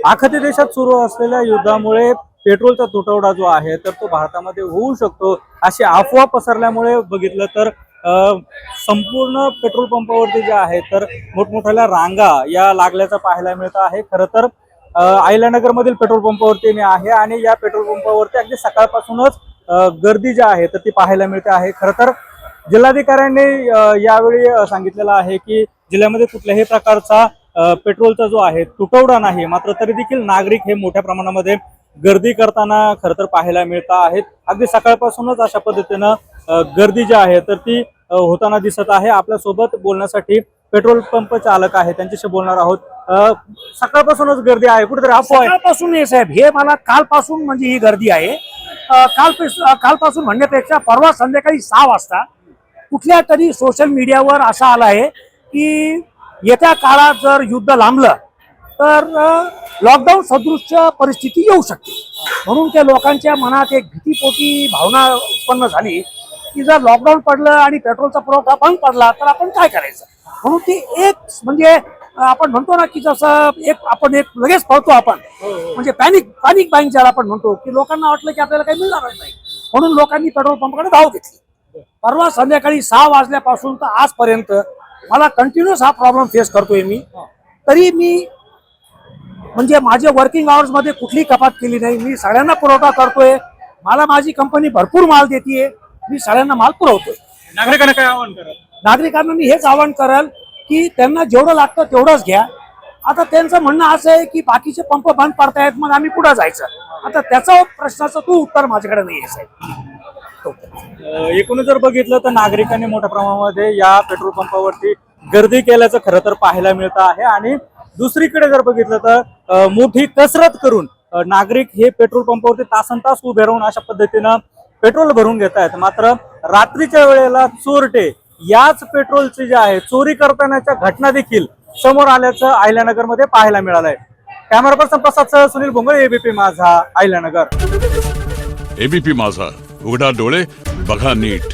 आखाती देशात सुरू असलेल्या युद्धामुळे पेट्रोलचा तुटवडा जो आहे तर तो भारतामध्ये होऊ शकतो अशी अफवा पसरल्यामुळे बघितलं तर संपूर्ण पेट्रोल पंपावरती जे आहे तर मोठमोठ्या रांगा या लागल्याचं पाहायला मिळत आहे। खरं तर अहिल्यानगर मधील पेट्रोल पंपावरती मी आहे आणि या पेट्रोल पंपावरती अगदी सकाळपासूनच गर्दी जी आहे तर ती पाहायला मिळते आहे। खरं तर जिल्हाधिकाऱ्यांनी यावेळी सांगितलेलं आहे की जिल्ह्यामध्ये कुठल्याही प्रकारचा पेट्रोलचा जो आहे तुटवडा नाही, मात्र तरी देखील नागरिक हे मोठ्या प्रमाणामध्ये गर्दी करताना खरं तर पाहायला मिळत आहेत। अगदी सकाळपासूनच अशा पद्धतीनं गर्दी जी आहे तर ती होताना दिसत आहे। आपल्या सोबत बोलण्यासाठी पेट्रोल पंप चालक आहे, त्यांच्याशी बोलणार आहोत। सकाळपासूनच गर्दी आहे, कुठेतरी अफवा आहे? सकाळपासून नाही साहेब, हे मला कालपासून म्हणजे ही गर्दी आहे। कालपासून म्हणण्यापेक्षा परवा संध्याकाळी 6 वाजता कुठल्या तरी सोशल मीडियावर असं आलं आहे की येत्या काळात जर युद्ध लांबलं तर लॉकडाऊन सदृश्य परिस्थिती येऊ शकते, म्हणून त्या लोकांच्या मनात एक भीतीपोटी भावना उत्पन्न झाली की जर लॉकडाऊन पडलं आणि पेट्रोलचा पुरवठा बंद पडला तर आपण काय करायचं। म्हणून ती एक म्हणजे आपण म्हणतो ना की जसं आपण लगेच पळतो आपण, म्हणजे पॅनिक बाईंग ज्याला आपण म्हणतो की लोकांना वाटलं की आपल्याला काही मिळणारच नाही, म्हणून लोकांनी पेट्रोल पंपाकडे धाव घेतली। परवा संध्याकाळी 6 वाजल्यापासून तर आजपर्यंत मला कंटिन्युअस हा प्रॉब्लेम फेस करतोय मी। तरी मी म्हणजे माझ्या वर्किंग आवर्स मध्ये कुठली कपात केली नाही, मी सगळ्यांना पुरवठा करतोय। मला माझी कंपनी भरपूर माल देते, मी सगळ्यांना माल पुरवतोय। नागरिकांना काय आवाहन कराल? नागरिकांना मी हेच आवाहन कराल की त्यांना जेवढं लागतं तेवढंच घ्या। आता त्यांचं म्हणणं असं आहे की बाकीचे पंप बंद पडतायत, मग आम्ही कुठं जायचं? आता त्याचा प्रश्नाचं तू उत्तर माझ्याकडे नाही आहे साहेब। एकूण जर बघितलं तर नागरिकांनी मोठ्या प्रमाणामध्ये या पेट्रोल पंपावरती गर्दी केल्याचं खरं तर पाहायला मिळतं आहे। आणि दुसरीकडे जर बघितलं तर मोठी कसरत करून नागरिक हे पेट्रोल पंपावरती तासनतास उभे राहून अशा पद्धतीनं पेट्रोल भरून घेत आहेत। मात्र रात्रीच्या वेळेला चोरटे याच पेट्रोलची जे आहे चोरी करतानाच्या घटना देखील समोर आल्याचं अहिल्यानगर मध्ये पाहायला मिळालंय। कॅमेरा पर्सन प्रसाद सुनील भोंगळे, एबीपी माझा, अहिल्यानगर। एबीपी माझा, उघडा डोळे बघा नीट।